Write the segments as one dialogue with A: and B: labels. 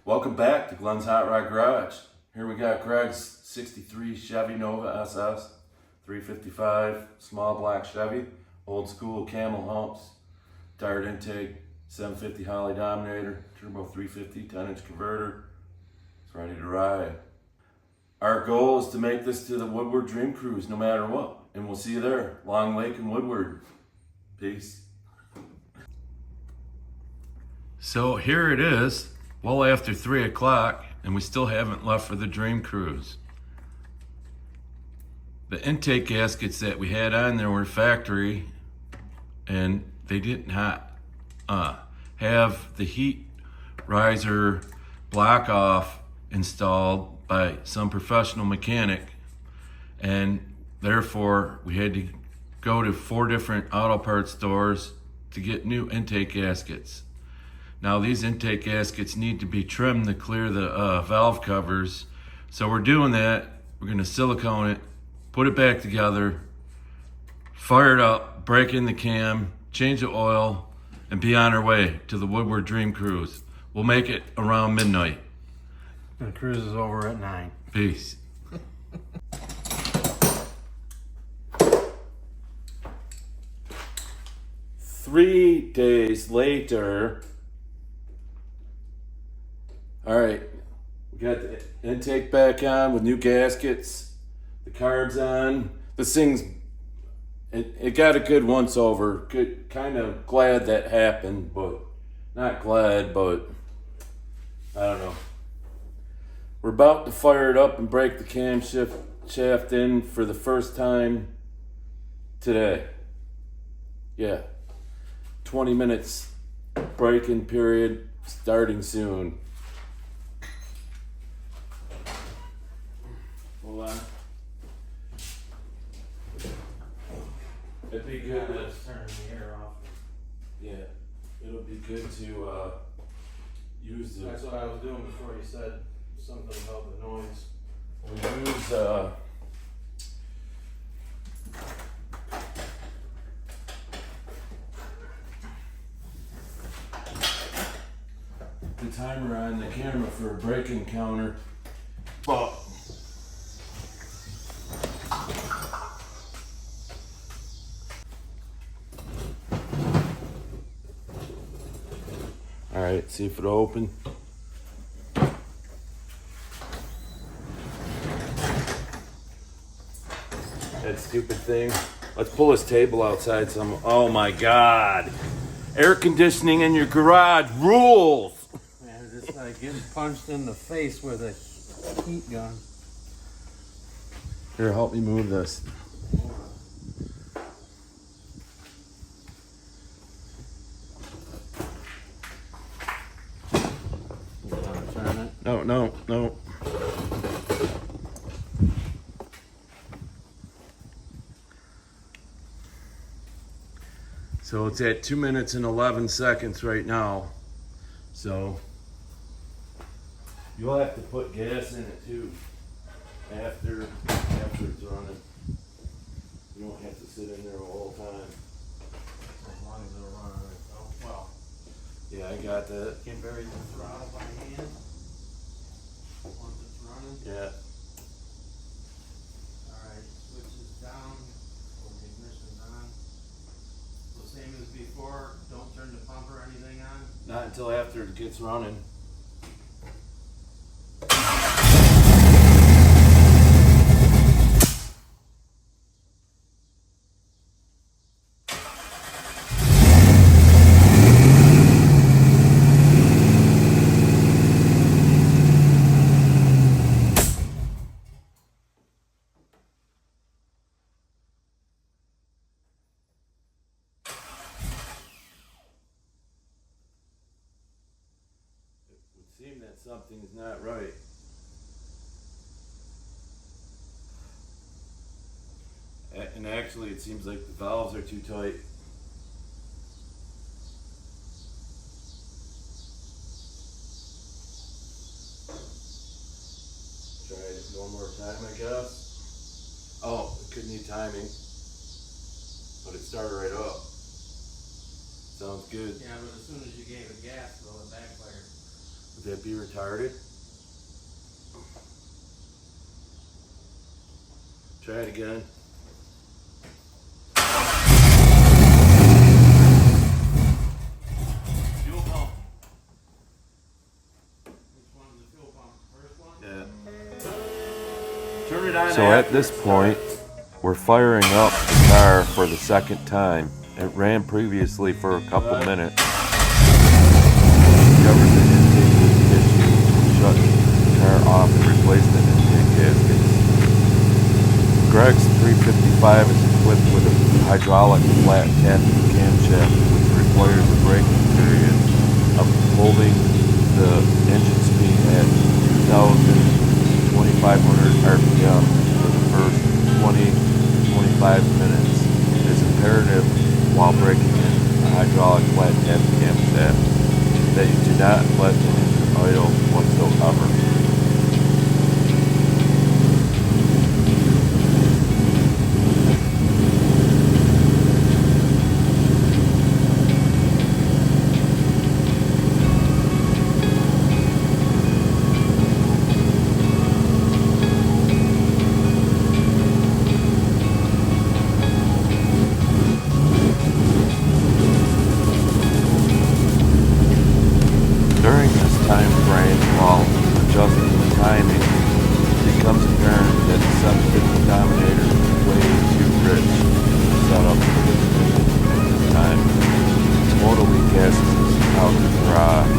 A: Welcome back to Glenn's Hot Rod Garage. Here we got Greg's 63 Chevy Nova SS, 355, small black Chevy, old school camel humps, tire intake, 750 Holley Dominator, turbo 350, 10-inch converter. It's ready to ride. Our goal is to make this to the Woodward Dream Cruise no matter what. And we'll see you there, Long Lake and Woodward. Peace. So here it is, well after 3 o'clock, and we still haven't left for the Dream Cruise. The intake gaskets that we had on there were factory, and they did not have the heat riser block off installed by some professional mechanic, and therefore we had to go to 4 different auto parts stores to get new intake gaskets. Now these intake gaskets need to be trimmed to clear the valve covers. So we're doing that. We're gonna silicone it, put it back together, fire it up, break in the cam, change the oil, and be on our way to the Woodward Dream Cruise. We'll make it around midnight.
B: The cruise is over at 9.
A: Peace. Three days later, all right, we got the intake back on with new gaskets, the carbs on. This thing's, it got a good once over. Good, kind of glad that happened, but not glad, but I don't know. We're about to fire it up and break the camshaft in for the first time today. Yeah, 20 minutes break-in period starting soon. Hold on. It'd be good to
B: turn the air off.
A: Yeah, it'll be good to use the.
B: That's what I was doing before you said something about the noise.
A: We use the timer on the camera for a break-in counter, but all right, see if it'll open. That stupid thing. Let's pull this table outside some. Oh my God. Air conditioning in your garage rules.
B: Man, it's like getting punched in the face with a heat gun.
A: Here, help me move this.
B: You wanna turn it?
A: No. So it's at 2 minutes and 11 seconds right now. So you'll have to put gas in it too after it's running. You don't have to sit in there the whole time.
B: As long as it'll run on its own. Well,
A: Yeah, I got that.
B: you can vary the throttle by hand once it's running.
A: Yeah.
B: Alright, switch is down, or the ignition's on. So same as before, don't turn the pump or anything on.
A: Not until after it gets running. Seem that something's not right. And actually it seems like the valves are too tight. Try it one more time, I guess. Oh, it could need timing. But it started right up. Sounds good.
B: Yeah, but as soon as you gave it gas, though, it backfired.
A: Would that be retarded? Try it again.
B: Fuel pump. Which one is the fuel pump? First one?
A: Yeah. Turn it on.
C: So at this point, we're firing up the car for the second time. It ran previously for a couple minutes. Discovered the intake leak issue, shut the car off and replaced the intake gaskets. Greg's 355 is equipped with a hydraulic flat cap camshaft, which requires a braking period of holding the engine speed at 2,500 RPM for the first 20-25 minutes. It is imperative while braking in a hydraulic flat cap camshaft that you do not let the engine idle whatsoever. During this time frame, while adjusting the timing, it becomes apparent that the 750 Dominator is way too rich to set up for this mission at this time. Totally gasses out the garage.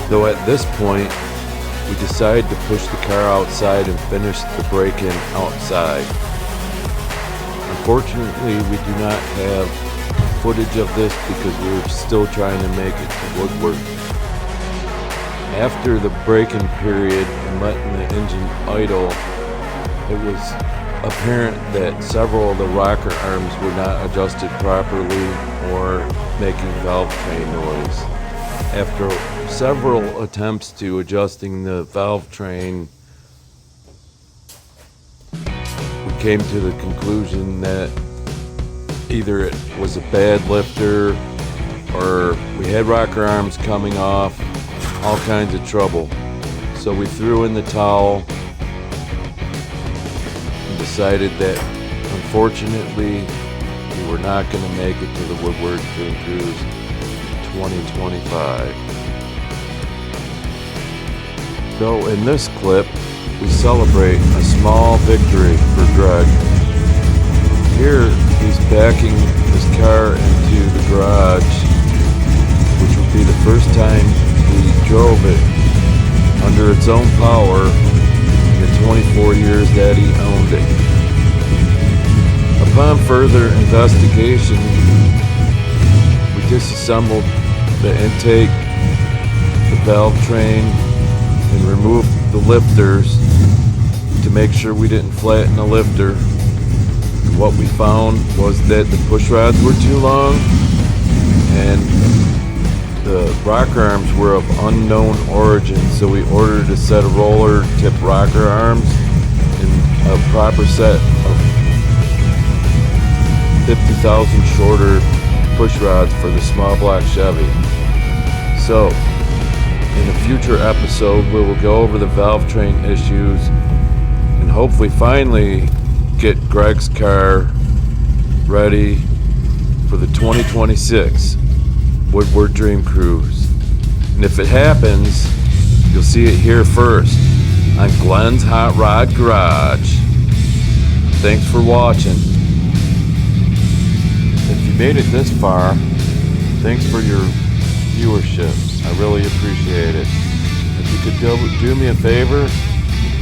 C: Though at this point, we decide to push the car outside and finish the break-in outside. Unfortunately, we do not have footage of this because we're still trying to make it to Woodward. After the break-in period and letting the engine idle, it was apparent that several of the rocker arms were not adjusted properly or making valve train noise. After several attempts to adjusting the valve train, we came to the conclusion that either it was a bad lifter or we had rocker arms coming off, all kinds of trouble. So we threw in the towel and decided that unfortunately we were not going to make it to the Woodward Dream Cruise 2025. So in this clip, we celebrate a small victory for Greg. Here, he's backing his car into the garage, which would be the first time he drove it under its own power in the 24 years that he owned it. Upon further investigation, we disassembled the intake, the valve train, and removed the lifters to make sure we didn't flatten the lifter. What we found was that the push rods were too long and the rocker arms were of unknown origin, so we ordered a set of roller tip rocker arms and a proper set of 50,000 shorter push rods for the small block Chevy. So, in a future episode, we will go over the valve train issues and hopefully finally get Greg's car ready for the 2026 Woodward Dream Cruise. And if it happens, you'll see it here first on Glenn's Hot Rod Garage. Thanks for watching. If you made it this far, thanks for your viewership. I really appreciate it. If you could do me a favor,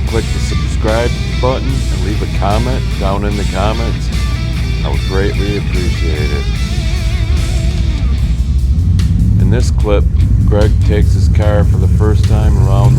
C: click the subscribe button and leave a comment down in the comments. I would greatly appreciate it. this clip, Greg takes his car for the first time around